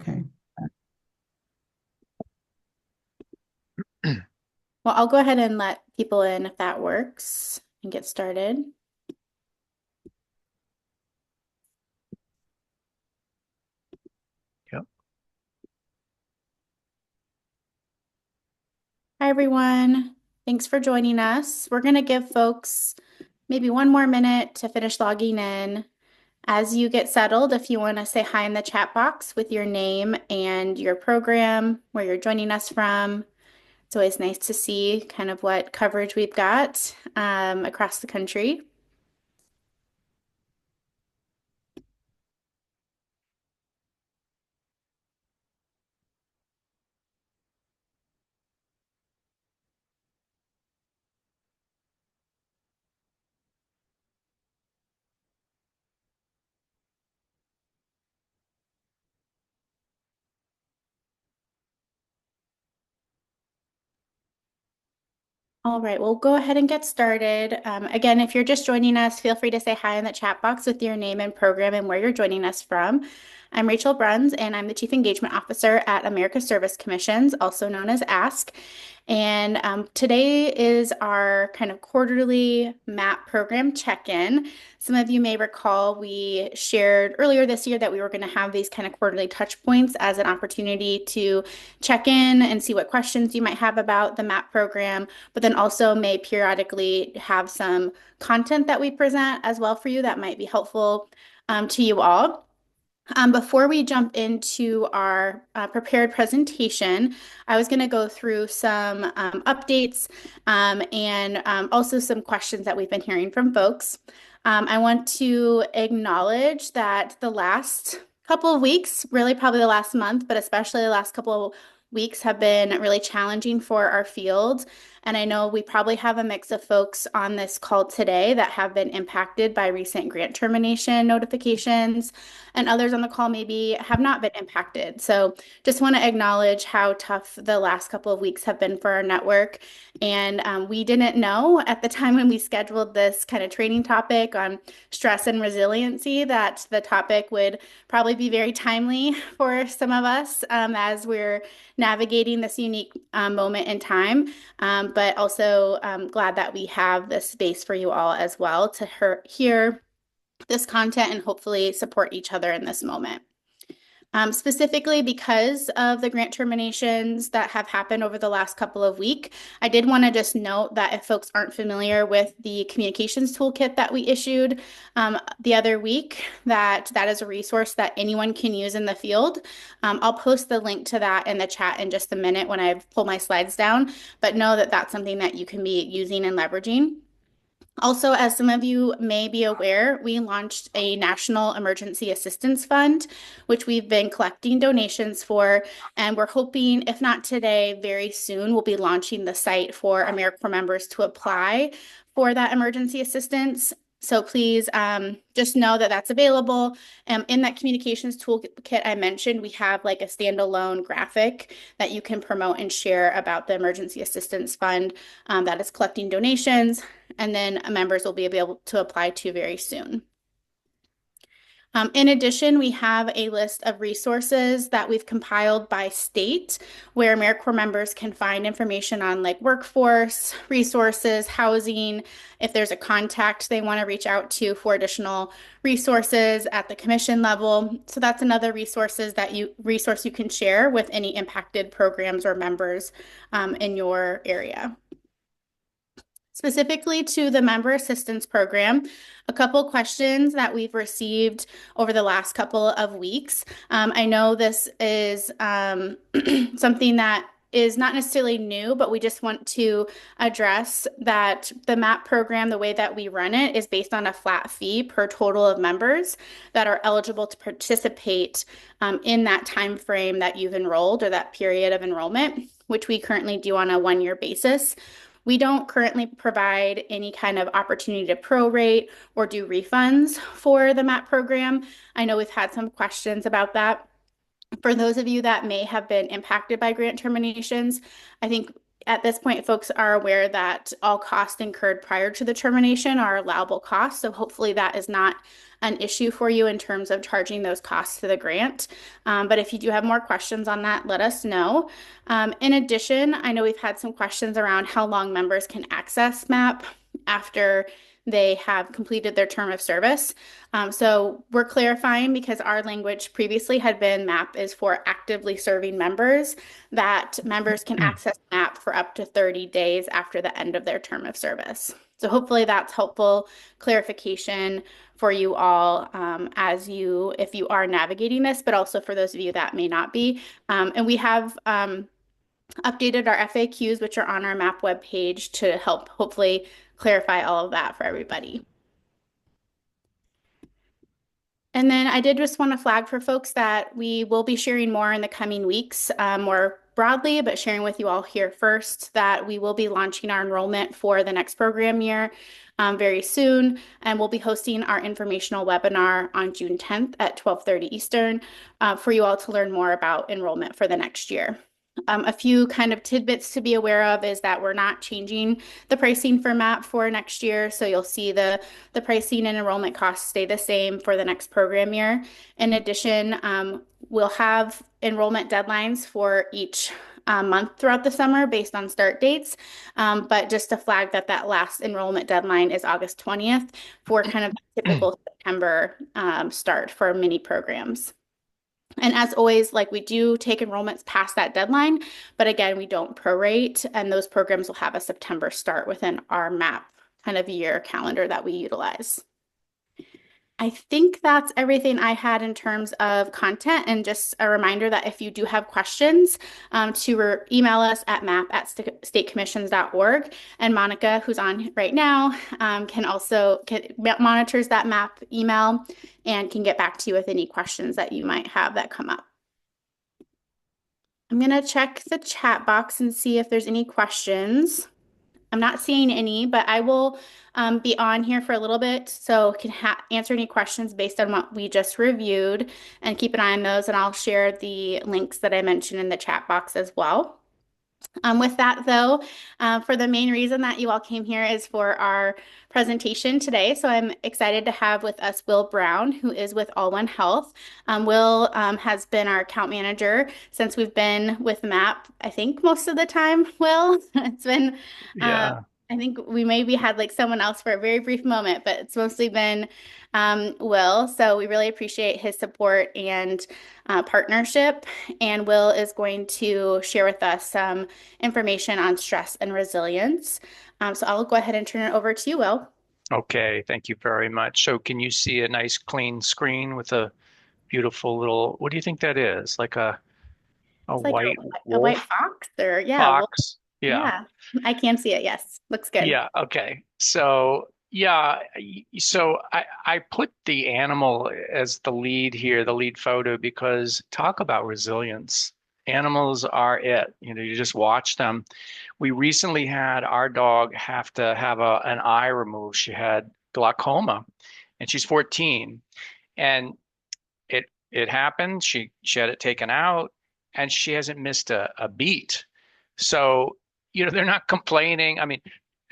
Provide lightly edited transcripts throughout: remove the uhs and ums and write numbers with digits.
Okay. Well, I'll go ahead and let people in if that works and get started. Yep. Hi, everyone. Thanks for joining us. We're going to give folks maybe one more minute to finish logging in. As you get settled, if you want to say hi in the chat box with your name and your program, where you're joining us from. It's always nice to see kind of what coverage we've got across the country. All right, we'll go ahead and get started. Again, if you're just joining us, feel free to say hi in the chat box with your name and program and where you're joining us from. I'm Rachel Bruns, and I'm the Chief Engagement Officer at America Service Commissions, also known as ASK. And today is our kind of quarterly MAP program check-in. Some of you may recall we shared earlier this year that we were going to have these kind of quarterly touch points as an opportunity to check in and see what questions you might have about the MAP program, but then also may periodically have some content that we present as well for you that might be helpful to you all. Before we jump into our prepared presentation, I was going to go through some updates and also some questions that we've been hearing from folks. I want to acknowledge that the last couple of weeks, really probably the last month, but especially the last couple of weeks have been really challenging for our field. And I know we probably have a mix of folks on this call today that have been impacted by recent grant termination notifications, and others on the call maybe have not been impacted. So just want to acknowledge how tough the last couple of weeks have been for our network. And we didn't know at the time when we scheduled this kind of training topic on stress and resiliency that the topic would probably be very timely for some of us as we're navigating this unique moment in time. But also glad that we have this space for you all as well to hear this content and hopefully support each other in this moment. Specifically because of the grant terminations that have happened over the last couple of weeks, I did want to just note that if folks aren't familiar with the communications toolkit that we issued the other week, that is a resource that anyone can use in the field. I'll post the link to that in the chat in just a minute when I pull my slides down, but know that that's something that you can be using and leveraging. Also, as some of you may be aware, we launched a National Emergency Assistance Fund, which we've been collecting donations for, and we're hoping, if not today, very soon, we'll be launching the site for AmeriCorps members to apply for that emergency assistance. So please just know that that's available. In that communications toolkit I mentioned, we have like a standalone graphic that you can promote and share about the Emergency Assistance Fund that is collecting donations, and then members will be able to apply to very soon. In addition, we have a list of resources that we've compiled by state where AmeriCorps members can find information on like workforce, resources, housing, if there's a contact they want to reach out to for additional resources at the commission level. So that's another resource you can share with any impacted programs or members in your area. Specifically to the member assistance program, a couple questions that we've received over the last couple of weeks. I know this is something that is not necessarily new, but we just want to address that the MAP program, the way that we run it, is based on a flat fee per total of members that are eligible to participate in that time frame that you've enrolled or that period of enrollment, which we currently do on a one-year basis. We don't currently provide any kind of opportunity to prorate or do refunds for the MAP program. I know we've had some questions about that. For those of you that may have been impacted by grant terminations, I think at this point, folks are aware that all costs incurred prior to the termination are allowable costs. So hopefully that is not an issue for you in terms of charging those costs to the grant. But if you do have more questions on that, let us know. In addition, I know we've had some questions around how long members can access MAP after they have completed their term of service. So we're clarifying because our language previously had been MAP is for actively serving members, that members can access MAP for up to 30 days after the end of their term of service. So hopefully that's helpful clarification for you all if you are navigating this, but also for those of you that may not be. And we have updated our FAQs, which are on our MAP webpage to help hopefully clarify all of that for everybody. And then I did just want to flag for folks that we will be sharing more in the coming weeks, more broadly, but sharing with you all here first that we will be launching our enrollment for the next program year very soon. And we'll be hosting our informational webinar on June 10th at 12:30 Eastern for you all to learn more about enrollment for the next year. A few kind of tidbits to be aware of is that we're not changing the pricing for MAP for next year. So you'll see the pricing and enrollment costs stay the same for the next program year. In addition, we'll have enrollment deadlines for each month throughout the summer based on start dates. But just to flag that that last enrollment deadline is August 20th for kind of typical September start for mini programs. And as always, like we do take enrollments past that deadline, but again, we don't prorate, and those programs will have a September start within our MAP kind of year calendar that we utilize. I think that's everything I had in terms of content, and just a reminder that if you do have questions, to email us at map@statecommissions.org. And Monica, who's on right now, monitors that MAP email and can get back to you with any questions that you might have that come up. I'm going to check the chat box and see if there's any questions. I'm not seeing any, but I will be on here for a little bit so can answer any questions based on what we just reviewed and keep an eye on those. And I'll share the links that I mentioned in the chat box as well. With that, though, for the main reason that you all came here is for our presentation today. So I'm excited to have with us Will Brown, who is with AllOne Health. Will has been our account manager since we've been with MAP, I think most of the time, Will. It's been, Yeah. I think we maybe had like someone else for a very brief moment, but it's mostly been Will. So we really appreciate his support and partnership. And Will is going to share with us some information on stress and resilience. So I'll go ahead and turn it over to you, Will. Okay. Thank you very much. So can you see a nice clean screen with a beautiful little, what do you think that is? Like a It's like white a white wolf fox or yeah, well, fox? Yeah. yeah, I can see it. Yes, looks good. Yeah. Okay. So yeah. So I put the animal as the lead here, the lead photo, because talk about resilience. Animals are it. You just watch them. We recently had our dog have to have an eye removed. She had glaucoma, and she's 14. And it happened. She had it taken out, and she hasn't missed a beat. So, they're not complaining. I mean,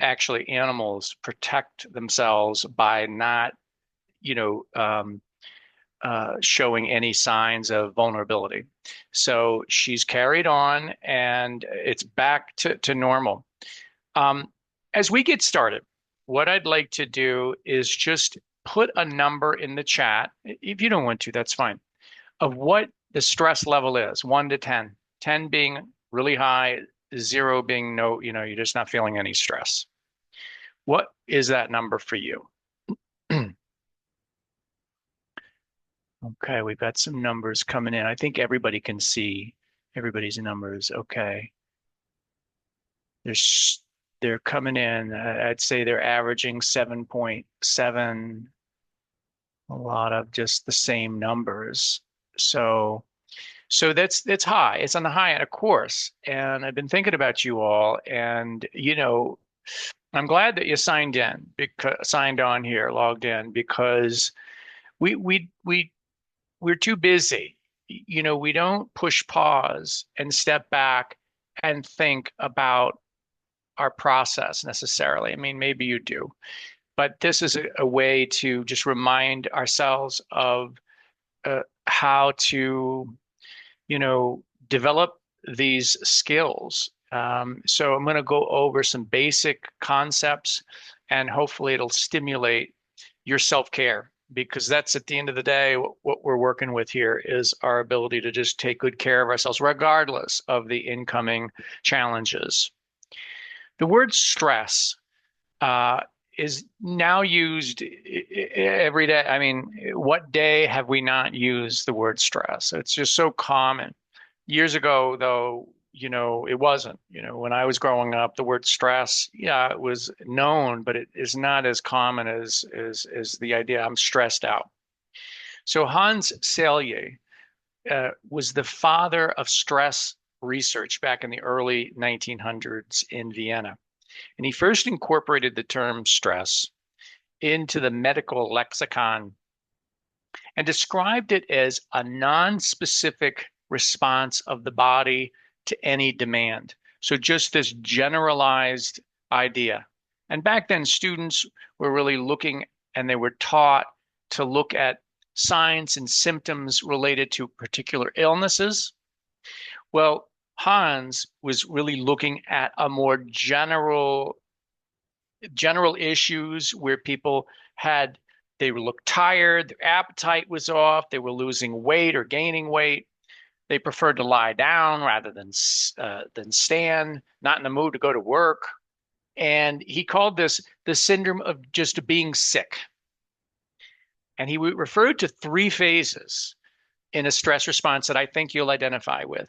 actually, animals protect themselves by not, you know, um, showing any signs of vulnerability. So she's carried on, and it's back to normal. Um, as we get started, what I'd like to do is just put a number in the chat. If you don't want to, that's fine. Of what the stress level is, 1 to 10. 10 being really high, 0 being no, you're just not feeling any stress. What is that number for you? Okay, we've got some numbers coming in. I think everybody can see everybody's numbers. Okay. There's they're coming in. I'd say they're averaging 7.7, a lot of just the same numbers. So that's high. It's on the high end, of course. And I've been thinking about you all, and I'm glad that you signed on here, logged in, because we we we we're too busy. We don't push pause and step back and think about our process necessarily. I mean, maybe you do, but this is a way to just remind ourselves of how to, develop these skills. So I'm going to go over some basic concepts and hopefully it'll stimulate your self-care because that's at the end of the day what we're working with here is our ability to just take good care of ourselves regardless of the incoming challenges. The word stress uh, is now used every day. I mean, what day have we not used the word stress? It's just so common. Years ago, though, it wasn't. When I was growing up, the word stress, yeah, it was known, but it is not as common as the idea I'm stressed out. So Hans Selye was the father of stress research back in the early 1900s in Vienna. And he first incorporated the term stress into the medical lexicon and described it as a non-specific response of the body to any demand. So just this generalized idea. And back then, students were really looking and they were taught to look at signs and symptoms related to particular illnesses. Well, Hans was really looking at a more general issues where people had they looked tired, their appetite was off, they were losing weight or gaining weight. They preferred to lie down rather than stand, not in the mood to go to work. And he called this the syndrome of just being sick. And he referred to three phases in a stress response that I think you'll identify with.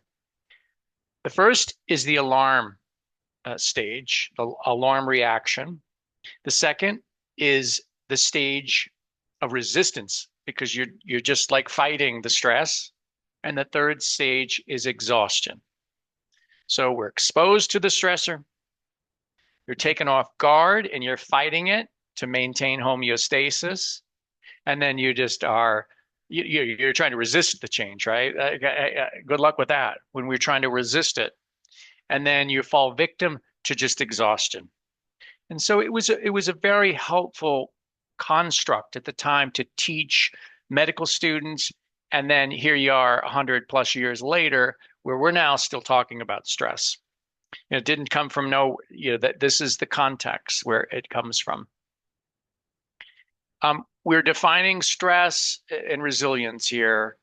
The first is the alarm stage, the alarm reaction. The second is the stage of resistance because you're just like fighting the stress. And the third stage is exhaustion. So we're exposed to the stressor, you're taken off guard and you're fighting it to maintain homeostasis. And then you just are you're trying to resist the change, right? Good luck with that when we're trying to resist it. And then you fall victim to just exhaustion. And so it was a very helpful construct at the time to teach medical students. And then here you are 100 plus years later, where we're now still talking about stress. It didn't come from that this is the context where it comes from. We're defining stress and resilience here.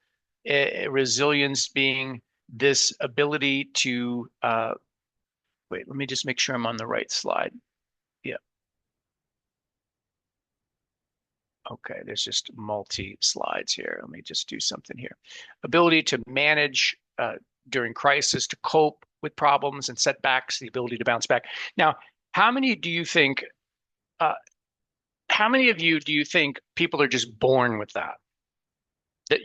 Resilience being this ability to, wait, let me just make sure I'm on the right slide. Yeah. Okay, there's just multi slides here. Let me just do something here. Ability to manage during crisis, to cope with problems and setbacks, the ability to bounce back. Now, how many do you think, uh, how many of you do you think people are just born with that? That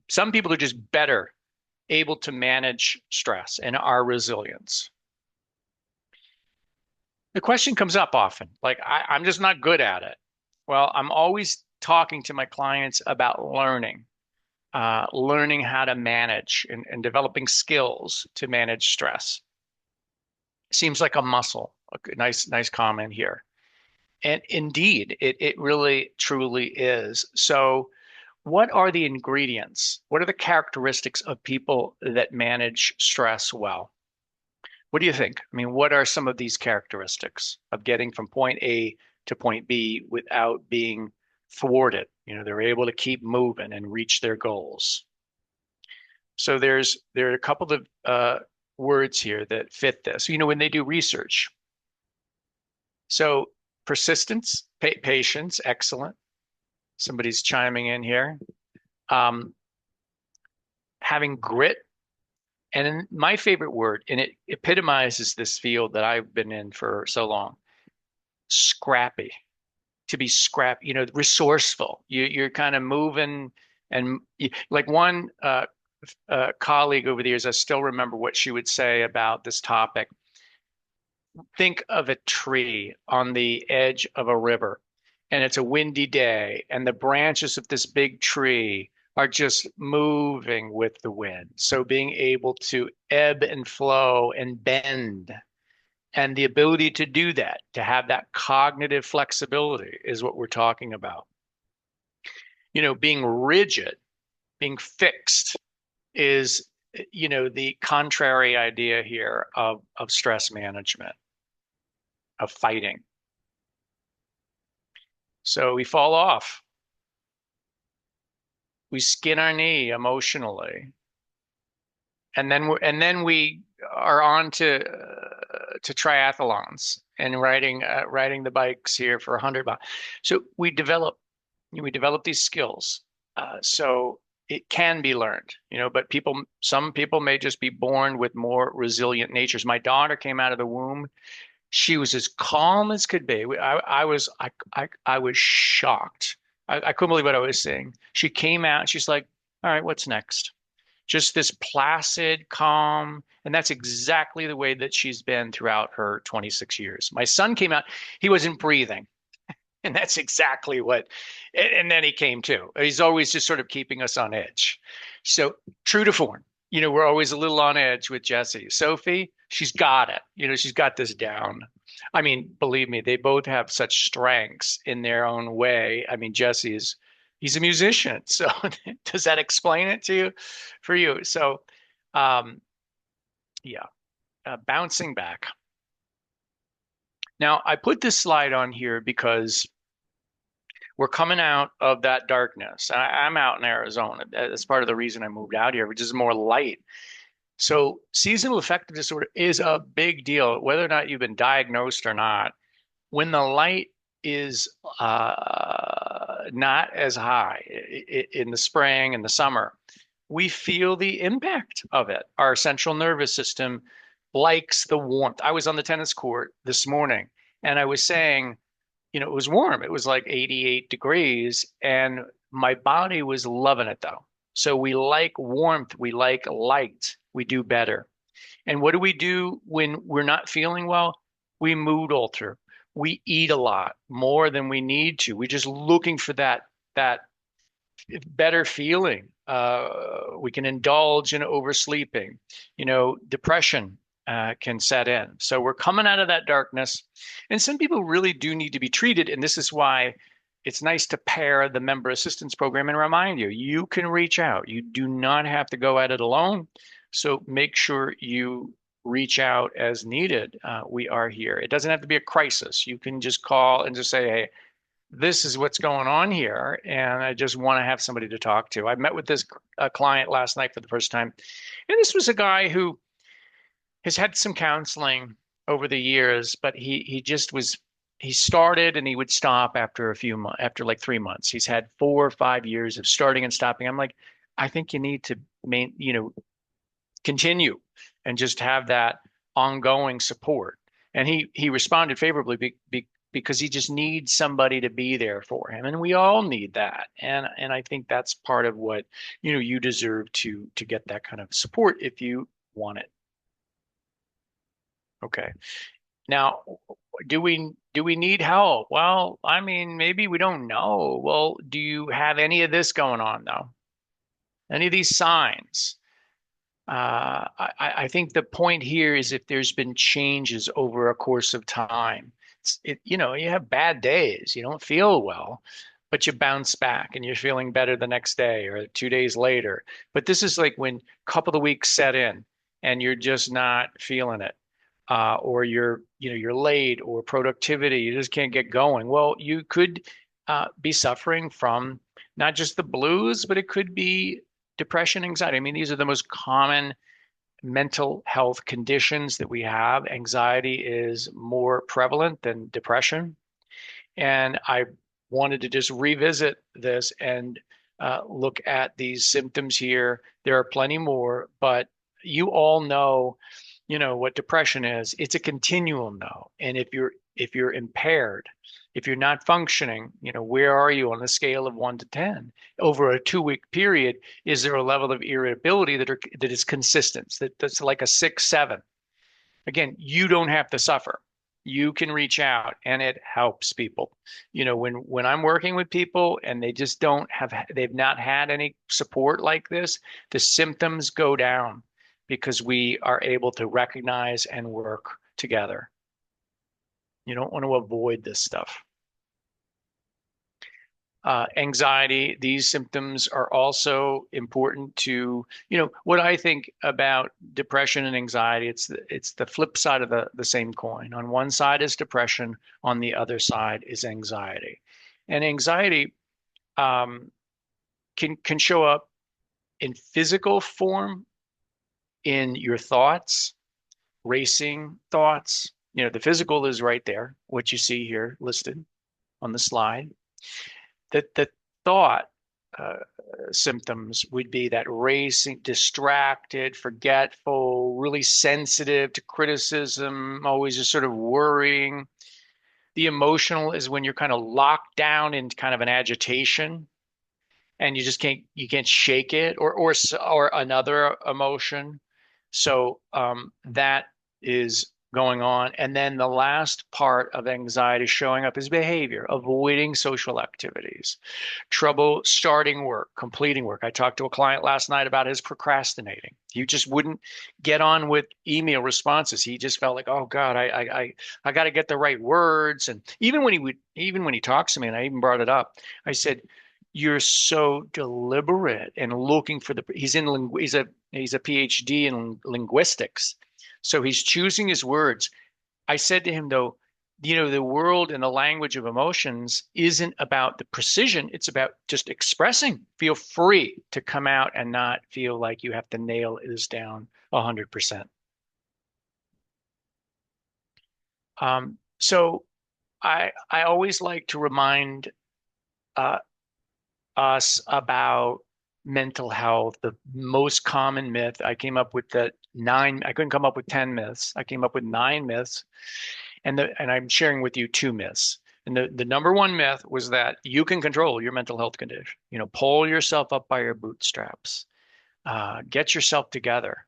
some people are just better able to manage stress and are resilience. The question comes up often, like, I'm just not good at it. Well, I'm always talking to my clients about learning how to manage and developing skills to manage stress. Seems like a muscle. A nice comment here. And indeed, it really truly is. So, what are the ingredients? What are the characteristics of people that manage stress well? What do you think? I mean, what are some of these characteristics of getting from point A to point B without being thwarted? They're able to keep moving and reach their goals. So there are a couple of words here that fit this. When they do research. So persistence, patience, excellent. Somebody's chiming in here. Um, having grit, and my favorite word, and it epitomizes this field that I've been in for so long, scrappy. To be scrappy, resourceful. You're kind of moving, and like one colleague over the years, I still remember what she would say about this topic. Think of a tree on the edge of a river, and it's a windy day, and the branches of this big tree are just moving with the wind. So being able to ebb and flow and bend and the ability to do that, to have that cognitive flexibility is what we're talking about. Being rigid, being fixed is, the contrary idea here of stress management, of fighting. So we fall off, we skin our knee emotionally, and then we are on to triathlons and riding the bikes here for 100 miles. So we develop these skills. So it can be learned, but some people may just be born with more resilient natures. My daughter came out of the womb. She was as calm as could be. I was shocked. I couldn't believe what I was seeing. She came out. She's like, "All right, what's next?" Just this placid, calm, and that's exactly the way that she's been throughout her 26 years. My son came out. He wasn't breathing. And that's exactly and then he came too. He's always just sort of keeping us on edge. So true to form, we're always a little on edge with Jessie. Sophie, she's got it. She's got this down. I mean, believe me, they both have such strengths in their own way. I mean, he's a musician. So does that explain it to you, for you? So, um, yeah, bouncing back. Now, I put this slide on here because we're coming out of that darkness. I'm out in Arizona. That's part of the reason I moved out here, which is more light. So seasonal affective disorder is a big deal, whether or not you've been diagnosed or not. When the light is not as high in the spring and the summer, we feel the impact of it. Our central nervous system likes the warmth. I was on the tennis court this morning and I was saying, it was warm. It was like 88 degrees, and my body was loving it though. So we like warmth, we like light, we do better. And what do we do when we're not feeling well? We mood alter. We eat a lot more than we need to. We're just looking for that better feeling. We can indulge in oversleeping. Depression can set in. So we're coming out of that darkness, and some people really do need to be treated. And this is why it's nice to pair the member assistance program and remind you, you can reach out. You do not have to go at it alone. So make sure you reach out as needed. We are here. It doesn't have to be a crisis. You can just call and just say, hey, this is what's going on here, and I just want to have somebody to talk to. I met with this client last night for the first time, and this was a guy who has had some counseling over the years, but he started and he would stop after a few months, after like 3 months. He's had 4 or 5 years of starting and stopping. I'm like, I think you need to continue and just have that ongoing support. And he responded favorably because he just needs somebody to be there for him, and we all need that. And I think that's part of what you deserve to get that kind of support if you want it. Okay. Now, do we need help? Well, I mean, maybe we don't know. Well, do you have any of this going on though? Any of these signs? I think the point here is if there's been changes over a course of time. You have bad days, you don't feel well, but you bounce back and you're feeling better the next day or 2 days later. But this is like when a couple of weeks set in and you're just not feeling it, or you're late, or productivity, you just can't get going. Well, you could be suffering from not just the blues, but it could be depression, anxiety. I mean, these are the most common mental health conditions that we have. Anxiety is more prevalent than depression. And I wanted to just revisit this and look at these symptoms here. There are plenty more, but you all know what depression is. It's a continuum though. And if you're impaired, if you're not functioning, where are you on the scale of 1 to 10 over a 2 week period? Is there a level of irritability that is consistent? That's like a 6, 7. Again, you don't have to suffer. you can reach out and it helps people. When I'm working with people and they just they've not had any support like this, the symptoms go down because we are able to recognize and work together. You don't want to avoid this stuff. Anxiety, these symptoms are also important to, what I think about depression and anxiety. It's the flip side of the same coin. On one side is depression, on the other side is anxiety. And anxiety can show up in physical form, in your thoughts, racing thoughts. The physical is right there, what you see here listed on the slide. The thought uh, symptoms would be that racing, distracted, forgetful, really sensitive to criticism, always just sort of worrying. The emotional is when you're kind of locked down in kind of an agitation and you can't shake it, or another emotion. So that is going on. And then the last part of anxiety showing up is behavior, avoiding social activities, trouble starting work, completing work. I talked to a client last night about his procrastinating. He just wouldn't get on with email responses. He just felt like, oh God, I got to get the right words. And even when he talks to me, and I even brought it up, I said, you're so deliberate and looking for he's a PhD in linguistics. So he's choosing his words. I said to him though, the world and the language of emotions isn't about the precision. It's about just expressing. Feel free to come out and not feel like you have to nail this down 100%. So I always like to remind uh, us about mental health. The most common myth, I came up with I couldn't come up with 10 myths. I came up with 9 myths, and I'm sharing with you 2 myths. And the number one myth was that you can control your mental health condition. Pull yourself up by your bootstraps, get yourself together,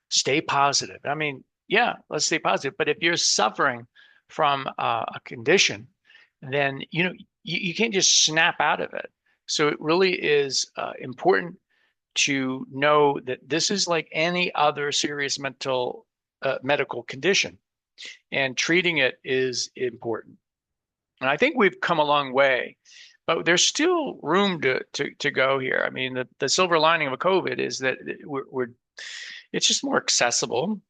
stay positive. I mean, yeah, let's stay positive. But if you're suffering from a condition, then you can't just snap out of it. So it really is important to know that this is like any other serious medical condition, and treating it is important. And I think we've come a long way, but there's still room to go here. I mean, the silver lining of a COVID is that it's just more accessible.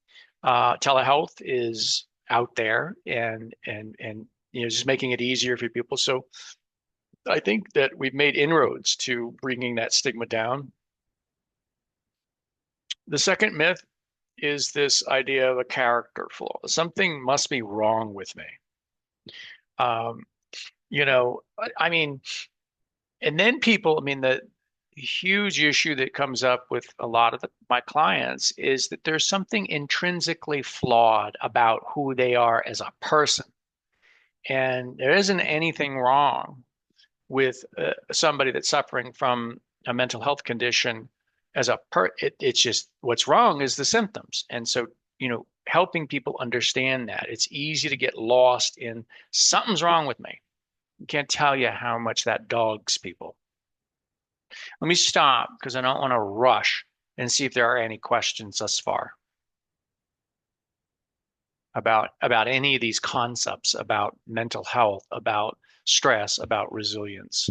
Telehealth is out there, and just making it easier for people. So I think that we've made inroads to bringing that stigma down. The second myth is this idea of a character flaw. Something must be wrong with me. Um, I mean, and then people, I mean, the huge issue that comes up with a lot of my clients is that there's something intrinsically flawed about who they are as a person. And there isn't anything wrong with somebody that's suffering from a mental health condition it's just what's wrong is the symptoms. And so, helping people understand that it's easy to get lost in something's wrong with me. I can't tell you how much that dogs people. Let me stop because I don't want to rush and see if there are any questions thus far about any of these concepts about mental health, about stress, about resilience.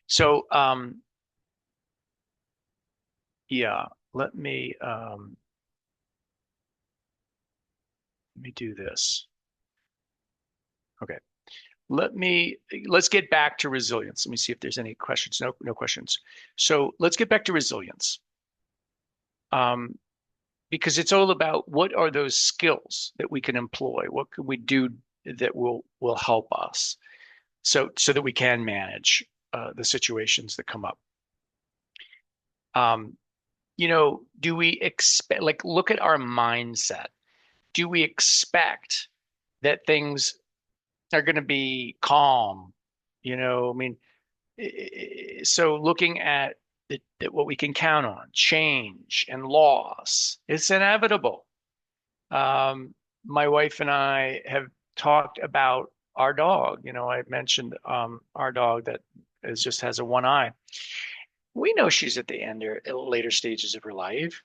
So, yeah, let me do this. Okay. Let's get back to resilience. Let me see if there's any questions. No questions. So let's get back to resilience. Because it's all about what are those skills that we can employ? What can we do that will help us so that we can manage the situations that come up? Um, do we expect, like, look at our mindset. Do we expect that things are going to be calm? I mean, so looking at what we can count on, change and loss, it's inevitable. Um, my wife and I have talked about our dog. I mentioned our dog that is just has a one eye. We know she's at the end or later stages of her life.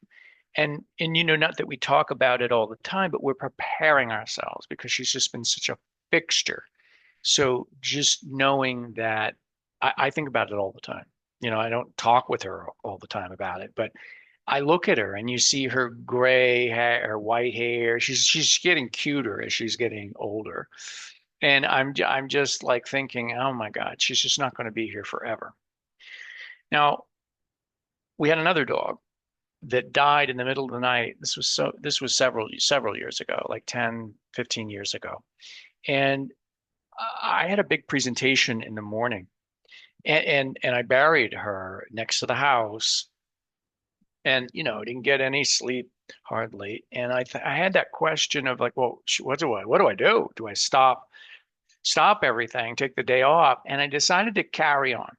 And not that we talk about it all the time, but we're preparing ourselves because she's just been such a fixture. So just knowing that I think about it all the time. I don't talk with her all the time about it, but I look at her and you see her gray hair or white hair. She's getting cuter as she's getting older. And I'm just like thinking, oh my God, she's just not going to be here forever. Now, we had another dog that died in the middle of the night. This was several years ago, like 10, 15 years ago. And I had a big presentation in the morning and I buried her next to the house and didn't get any sleep hardly. And I had that question of like, well, what do I do? Do I stop everything, take the day off? And I decided to carry on.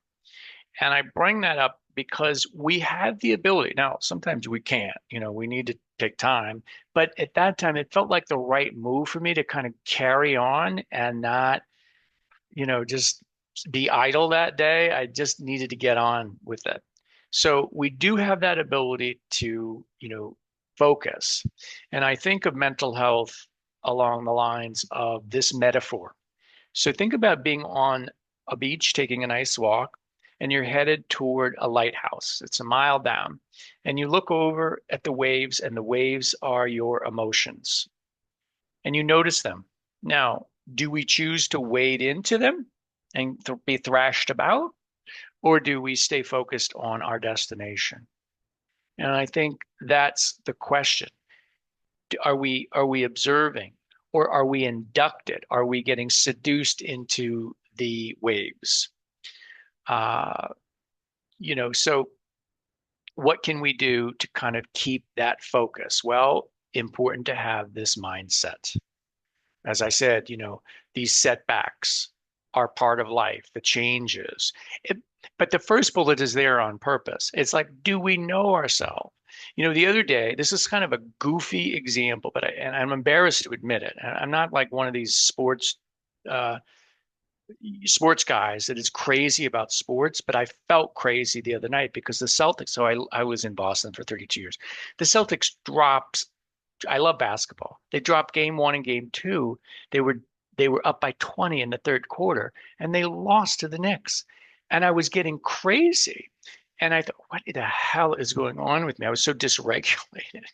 And I bring that up because we have the ability. Now, sometimes we can't, we need to take time. But at that time, it felt like the right move for me to kind of carry on and not, just be idle that day. I just needed to get on with it. So we do have that ability to, focus. And I think of mental health along the lines of this metaphor. So think about being on a beach, taking a nice walk, and you're headed toward a lighthouse. It's a mile down. And you look over at the waves, and the waves are your emotions. And you notice them. Now, do we choose to wade into them and be thrashed about, or do we stay focused on our destination? And I think that's the question. Are we observing, or are we inducted? Are we getting seduced into the waves? Uh, so what can we do to kind of keep that focus? Well, important to have this mindset. As I said, these setbacks are part of life, the changes. It, but the first bullet is there on purpose. It's like, do we know ourselves? The other day, this is kind of a goofy example, and I'm embarrassed to admit it. I'm not like one of these uh, sports guys that is crazy about sports, but I felt crazy the other night because the Celtics, so I was in Boston for 32 years. The Celtics dropped, I love basketball. They dropped game one and game two. They were they were up by 20 in the third quarter and they lost to the Knicks. And I was getting crazy. And I thought, what the hell is going on with me? I was so dysregulated.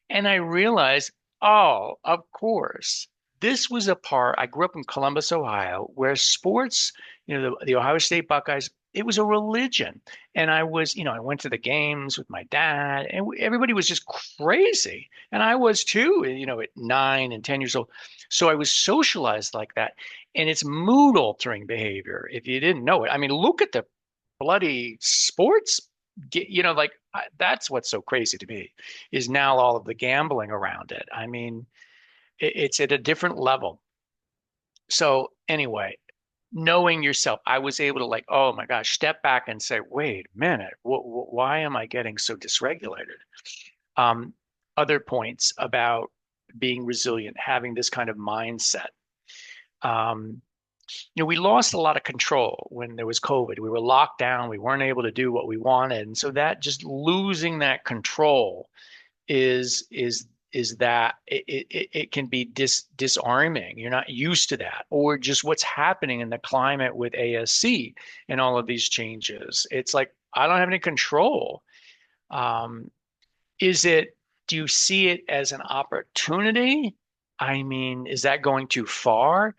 And I realized, oh, of course, this was a part. I grew up in Columbus, Ohio, where sports, the Ohio State Buckeyes, it was a religion. And I went to the games with my dad, and everybody was just crazy. And I was too, at 9 and 10 years old. So I was socialized like that. And it's mood altering behavior if you didn't know it. I mean, look at the bloody sports like that's what's so crazy to me is now all of the gambling around it. I mean, it's at a different level. So anyway, knowing yourself, I was able to like, oh my gosh, step back and say, wait a minute, why am I getting so dysregulated? Um, Other points about being resilient, having this kind of mindset. Um, we lost a lot of control when there was COVID. We were locked down. We weren't able to do what we wanted. And so that just losing that control is that it can be disarming. You're not used to that, or just what's happening in the climate with ASC and all of these changes. It's like I don't have any control. Um, is it? Do you see it as an opportunity? I mean, is that going too far?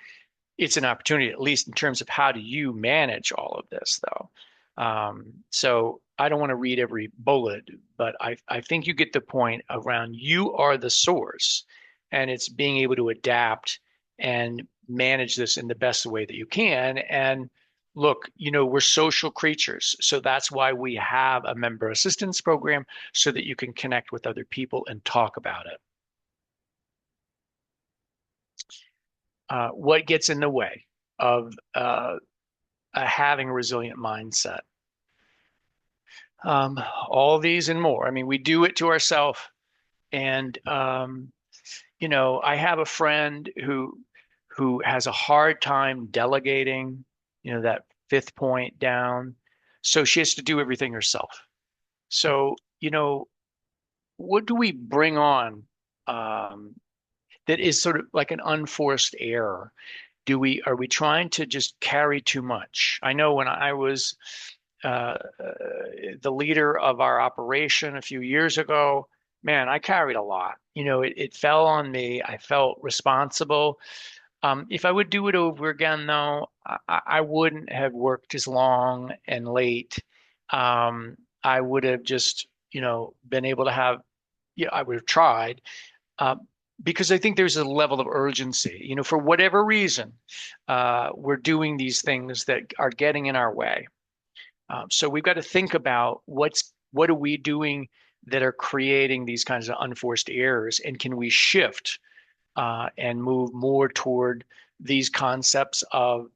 It's an opportunity, at least in terms of how do you manage all of this, though. So I don't want to read every bullet, but I think you get the point around you are the source, and it's being able to adapt and manage this in the best way that you can. And look, we're social creatures, so that's why we have a member assistance program so that you can connect with other people and talk about it. What gets in the way of having a resilient mindset? All these and more. I mean, we do it to ourselves, and I have a friend who has a hard time delegating, that fifth point down. So she has to do everything herself. So, what do we bring on um, that is sort of like an unforced error? Are we trying to just carry too much? I know when I was the leader of our operation a few years ago, man, I carried a lot. It fell on me. I felt responsible. If I would do it over again, though, I wouldn't have worked as long and late. I would have just, been able to have, yeah, I would have tried, uh, because I think there's a level of urgency. For whatever reason, we're doing these things that are getting in our way. So we've got to think about what are we doing that are creating these kinds of unforced errors, and can we shift and move more toward these concepts of,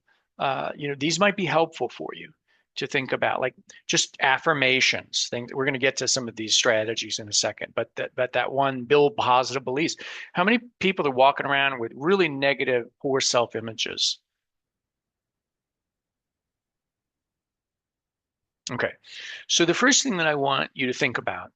these might be helpful for you to think about, like just affirmations. Things we're going to get to some of these strategies in a second, but that one, build positive beliefs. How many people are walking around with really negative, poor self images? Okay. So the first thing that I want you to think about,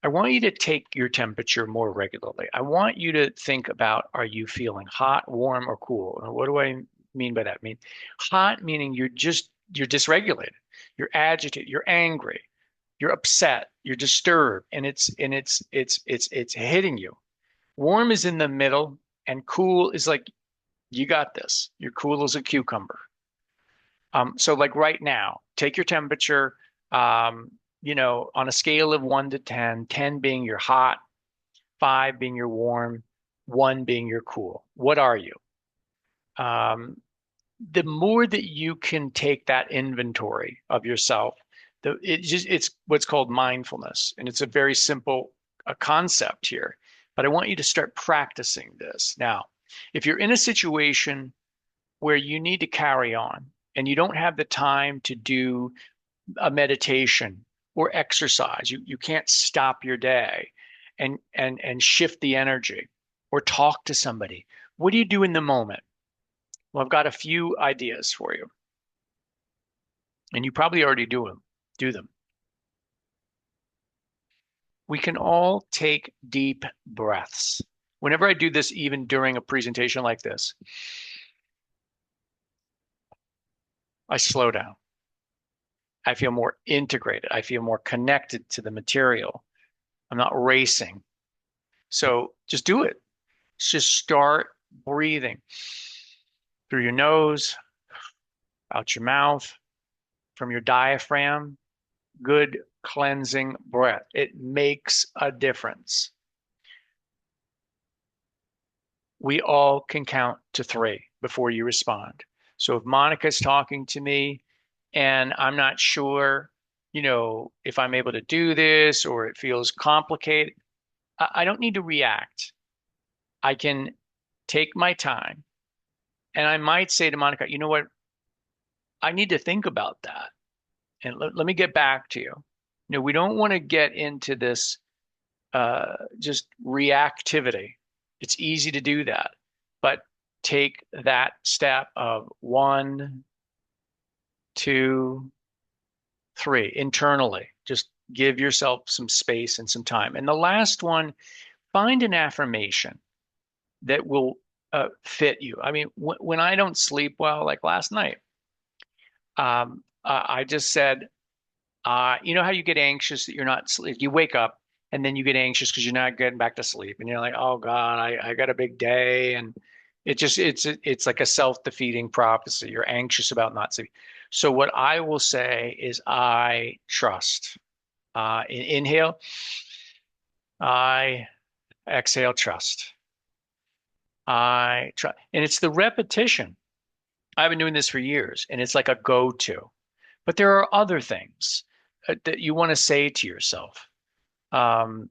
I want you to take your temperature more regularly. I want you to think about, are you feeling hot, warm, or cool? And what do I mean by that? I mean, hot meaning you're dysregulated, you're agitated, you're angry, you're upset, you're disturbed, and it's hitting you. Warm is in the middle, and cool is like you got this. You're cool as a cucumber. So like right now, take your temperature, on a scale of 1 to 10, 10 being your hot, five being your warm, one being your cool. What are you? Um, the more that you can take that inventory of yourself, it's what's called mindfulness, and it's a very simple concept here. But I want you to start practicing this now. If you're in a situation where you need to carry on and you don't have the time to do a meditation or exercise, you can't stop your day and shift the energy or talk to somebody. What do you do in the moment? Well, I've got a few ideas for you, and you probably already do them. We can all take deep breaths. Whenever I do this, even during a presentation like this, I slow down. I feel more integrated. I feel more connected to the material. I'm not racing. So just do it. Just start breathing through your nose, out your mouth, from your diaphragm. Good cleansing breath. It makes a difference. We all can count to three before you respond. So if Monica's talking to me and I'm not sure, if I'm able to do this or it feels complicated, I don't need to react. I can take my time, and I might say to Monica, you know what? I need to think about that. And let me get back to you. We don't want to get into this just reactivity. It's easy to do that, but take that step of one, two, three internally. Just give yourself some space and some time. And the last one, find an affirmation that will fit you. I mean, when I don't sleep well, like last night, I just said, you know how you get anxious that you're not sleep. You wake up and then you get anxious because you're not getting back to sleep, and you're like, oh God, I got a big day, and it's like a self-defeating prophecy. You're anxious about not sleeping. So what I will say is, I trust. Inhale, I exhale, trust. I trust, and it's the repetition. I've been doing this for years, and it's like a go-to. But there are other things that you want to say to yourself, um,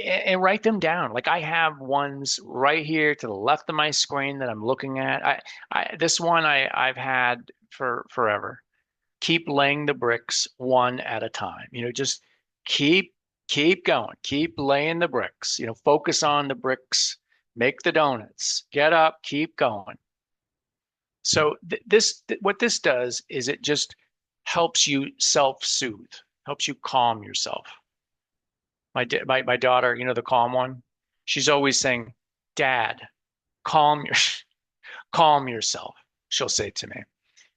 and write them down. Like I have ones right here to the left of my screen that I'm looking at. This one I've had for forever. Keep laying the bricks one at a time. Just keep keep going. Keep laying the bricks. Focus on the bricks make the donuts, get up, keep going. So what this does is it just helps you self-soothe, helps you calm yourself. My daughter, the calm one, she's always saying, "Dad, calm your calm yourself." She'll say to me.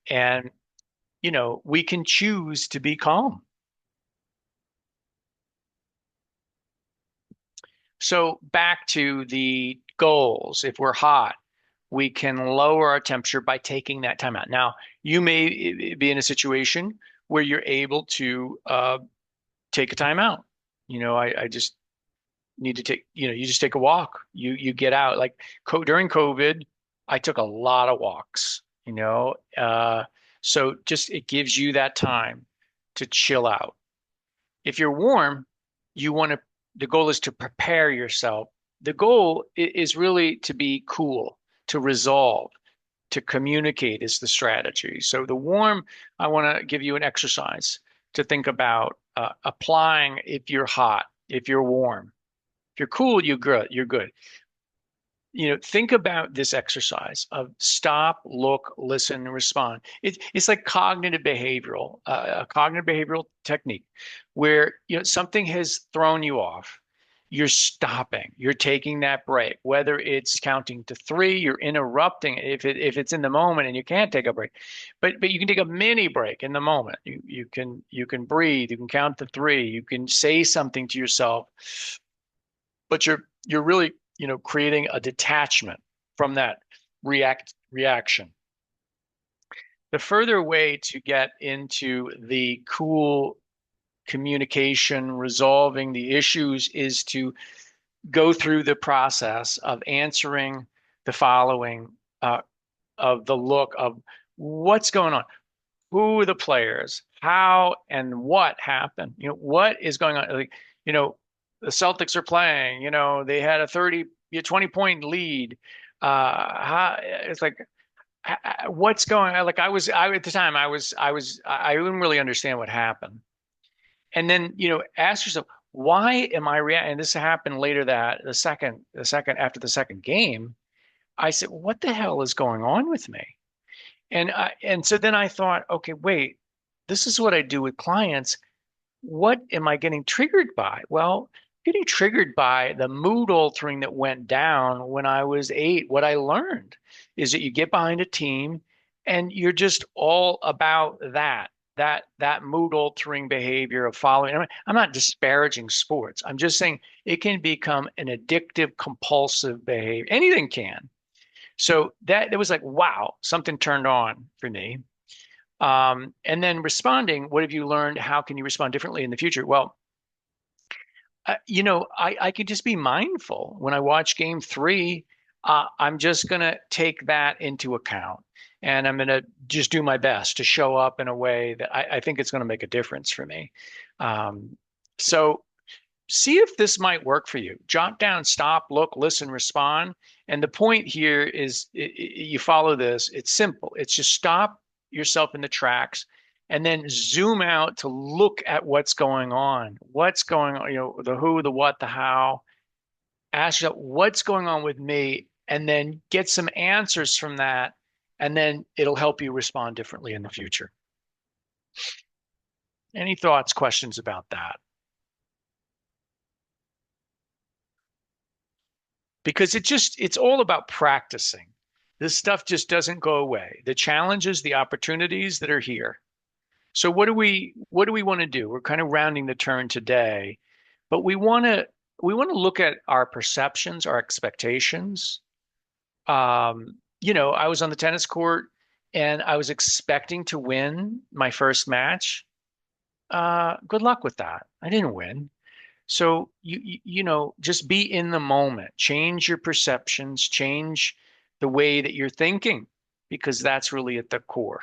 And we can choose to be calm. So back to the goals. If we're hot, we can lower our temperature by taking that time out. Now, you may be in a situation where you're able to take a time out. I just need to take, you just take a walk. You get out. Like during COVID, I took a lot of walks, so just it gives you that time to chill out. If you're warm, the goal is to prepare yourself. The goal is really to be cool, to resolve, to communicate is the strategy. So the warm, I want to give you an exercise to think about applying if you're hot, if you're warm. If you're cool, you're good. You're good. Think about this exercise of stop, look, listen, and respond. It's like a cognitive behavioral technique where, something has thrown you off. You're stopping, you're taking that break, whether it's counting to three, you're interrupting if it's in the moment and you can't take a break. But you can take a mini break in the moment. You can breathe, you can count to three, you can say something to yourself, but you're really creating a detachment from that reaction. The further way to get into the cool communication, resolving the issues, is to go through the process of answering the following, of the look of what's going on, who are the players, how and what happened, what is going on. Like, the Celtics are playing, they had a 20 point lead. It's like, what's going on? Like at the time, I didn't really understand what happened. And then, ask yourself, why am I reacting? And this happened later, that the second after the second game, I said, what the hell is going on with me? And so then I thought, okay, wait, this is what I do with clients. What am I getting triggered by? Well, getting triggered by the mood altering that went down when I was 8. What I learned is that you get behind a team and you're just all about that mood altering behavior of following. I'm not disparaging sports. I'm just saying it can become an addictive, compulsive behavior. Anything can. So that it was like, wow, something turned on for me. And then responding, what have you learned? How can you respond differently in the future? Well, I could just be mindful when I watch game three. I'm just going to take that into account, and I'm going to just do my best to show up in a way that I think it's going to make a difference for me. Um, so see if this might work for you. Jot down, stop, look, listen, respond. And the point here is you follow this. It's simple. It's just stop yourself in the tracks and then zoom out to look at what's going on. What's going on, the who, the what, the how. Ask yourself, what's going on with me? And then get some answers from that. And then it'll help you respond differently in the future. Any thoughts, questions about that? Because it's all about practicing. This stuff just doesn't go away. The challenges, the opportunities that are here. So what do we want to do? We're kind of rounding the turn today, but we want to look at our perceptions, our expectations. I was on the tennis court and I was expecting to win my first match. Good luck with that. I didn't win. So just be in the moment, change your perceptions, change the way that you're thinking, because that's really at the core.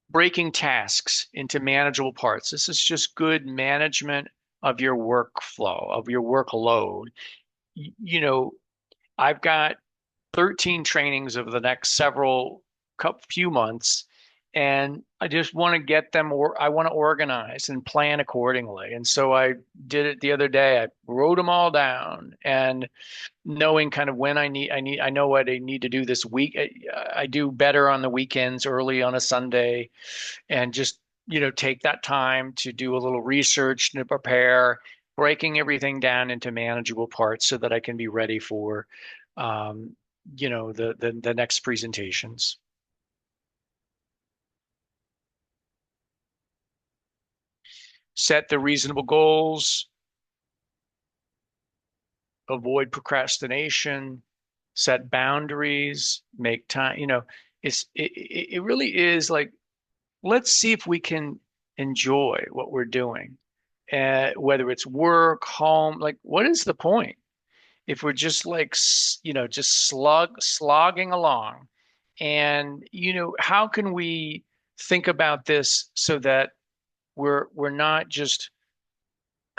Breaking tasks into manageable parts. This is just good management of your workflow, of your workload. You know, I've got 13 trainings over the next few months, and I just want to get them, or I want to organize and plan accordingly. And so I did it the other day. I wrote them all down, and knowing kind of when I know what I need to do this week. I do better on the weekends, early on a Sunday, and just, take that time to do a little research to prepare, breaking everything down into manageable parts so that I can be ready for, um, the next presentations. Set the reasonable goals, avoid procrastination, set boundaries, make time. It really is like, let's see if we can enjoy what we're doing, whether it's work, home. Like, what is the point if we're just like, just slogging along? And how can we think about this so that we're not just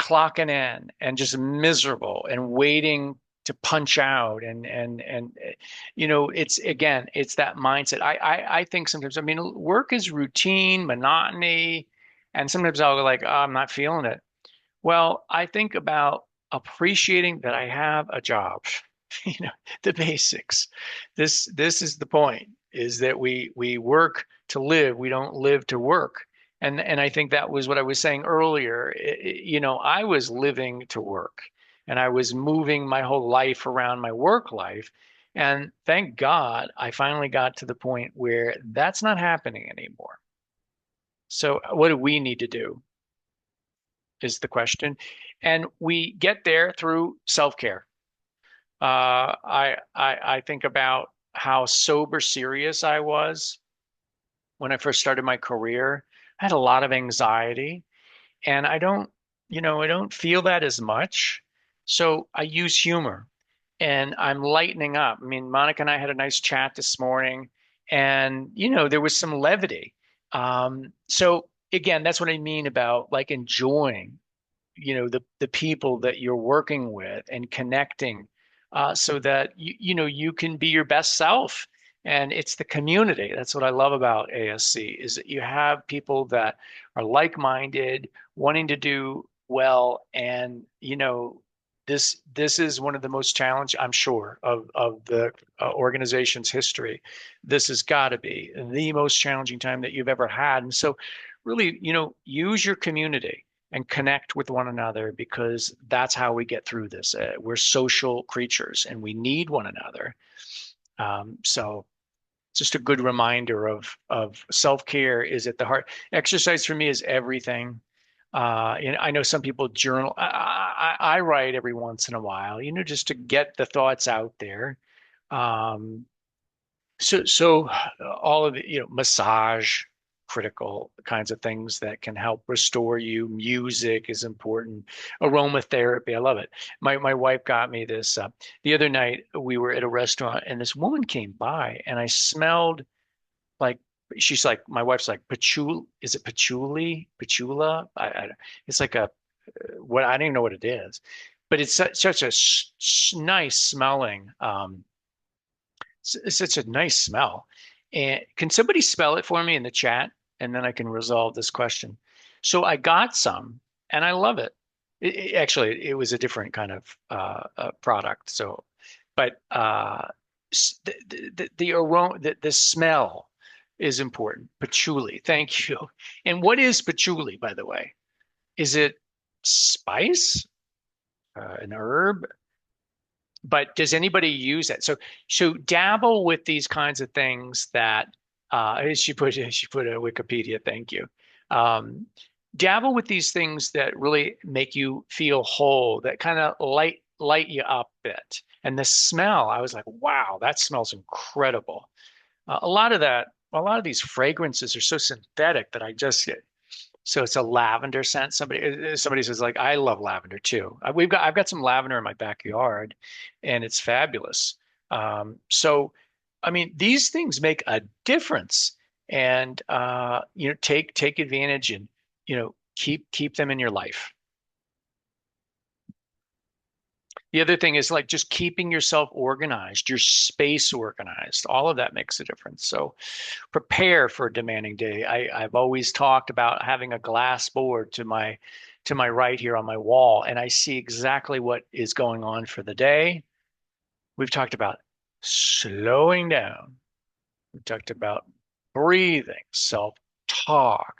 clocking in and just miserable and waiting to punch out, it's, again, it's that mindset. I think sometimes, I mean, work is routine, monotony, and sometimes I'll go like, oh, I'm not feeling it. Well, I think about appreciating that I have a job, you know, the basics. This is the point, is that we work to live, we don't live to work. And I think that was what I was saying earlier. I was living to work, and I was moving my whole life around my work life. And thank God I finally got to the point where that's not happening anymore. So what do we need to do is the question. And we get there through self-care. I think about how sober serious I was when I first started my career. I had a lot of anxiety, and I don't feel that as much. So I use humor, and I'm lightening up. I mean, Monica and I had a nice chat this morning, and there was some levity. So again, that's what I mean about like enjoying, the people that you're working with and connecting, so that you can be your best self. And it's the community. That's what I love about ASC, is that you have people that are like-minded, wanting to do well. And this is one of the most challenging, I'm sure, of the organization's history. This has got to be the most challenging time that you've ever had. And so really, use your community and connect with one another, because that's how we get through this. We're social creatures, and we need one another. So just a good reminder of self-care is at the heart. Exercise for me is everything. I know some people journal. I write every once in a while, just to get the thoughts out there. Um, so all of the, massage, critical kinds of things that can help restore you. Music is important. Aromatherapy, I love it. My wife got me this the other night. We were at a restaurant, and this woman came by, and I smelled like, she's like, my wife's like, patchouli, is it patchouli? Patchoula? It's like a, what, I don't even know what it is, but it's such a nice smelling, it's such a nice smell. And can somebody spell it for me in the chat? And then I can resolve this question. So I got some, and I love it. Actually, it was a different kind of product. So, but the aroma, the smell is important. Patchouli. Thank you. And what is patchouli, by the way? Is it spice, an herb? But does anybody use it? So dabble with these kinds of things that, she put a Wikipedia, thank you. Um, Dabble with these things that really make you feel whole, that kind of light you up a bit. And the smell, I was like, wow, that smells incredible. A lot of these fragrances are so synthetic that I just get. So it's a lavender scent. Somebody says like, I love lavender too. I've got some lavender in my backyard, and it's fabulous. So I mean, these things make a difference, and take advantage, and keep them in your life. The other thing is like just keeping yourself organized, your space organized. All of that makes a difference. So prepare for a demanding day. I've always talked about having a glass board to my right here on my wall, and I see exactly what is going on for the day. We've talked about slowing down. We've talked about breathing, self-talk,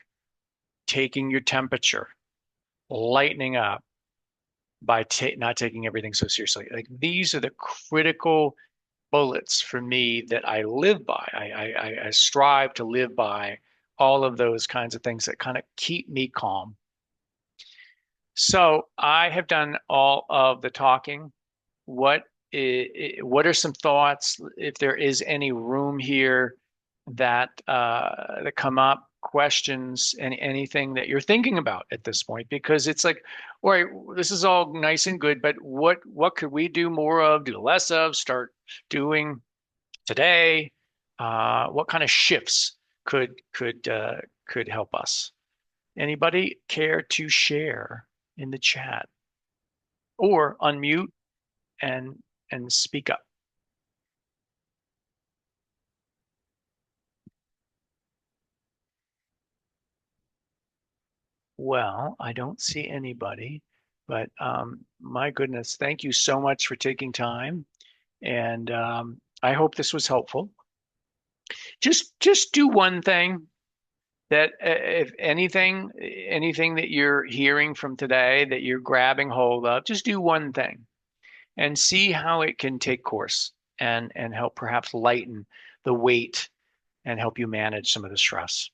taking your temperature, lightening up by ta not taking everything so seriously. Like these are the critical bullets for me that I live by. I strive to live by all of those kinds of things that kind of keep me calm. So I have done all of the talking. What what are some thoughts, if there is any room here that come up, questions, and anything that you're thinking about at this point? Because it's like, all right, this is all nice and good, but what could we do more of, do less of, start doing today? What kind of shifts could help us? Anybody care to share in the chat or unmute and speak up? Well, I don't see anybody, but my goodness, thank you so much for taking time, and I hope this was helpful. Just do one thing that if anything that you're hearing from today that you're grabbing hold of, just do one thing and see how it can take course and help perhaps lighten the weight and help you manage some of the stress.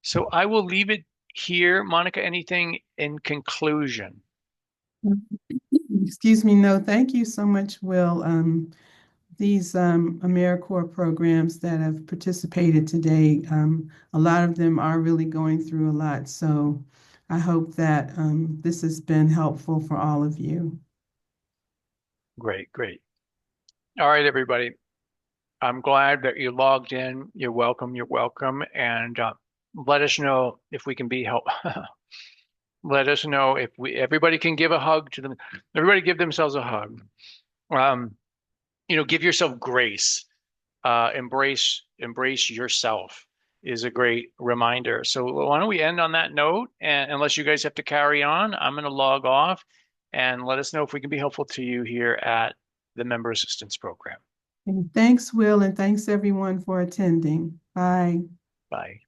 So I will leave it here. Monica, anything in conclusion? Excuse me, no, thank you so much, Will. These AmeriCorps programs that have participated today, a lot of them are really going through a lot. So I hope that this has been helpful for all of you. Great, great. All right, everybody. I'm glad that you logged in. You're welcome. You're welcome. And let us know if we can be help. Let us know if everybody can give a hug to them. Everybody give themselves a hug. Um, give yourself grace. Embrace yourself is a great reminder. So why don't we end on that note? And unless you guys have to carry on, I'm going to log off and let us know if we can be helpful to you here at the Member Assistance Program. And thanks, Will, and thanks everyone for attending. Bye. Bye.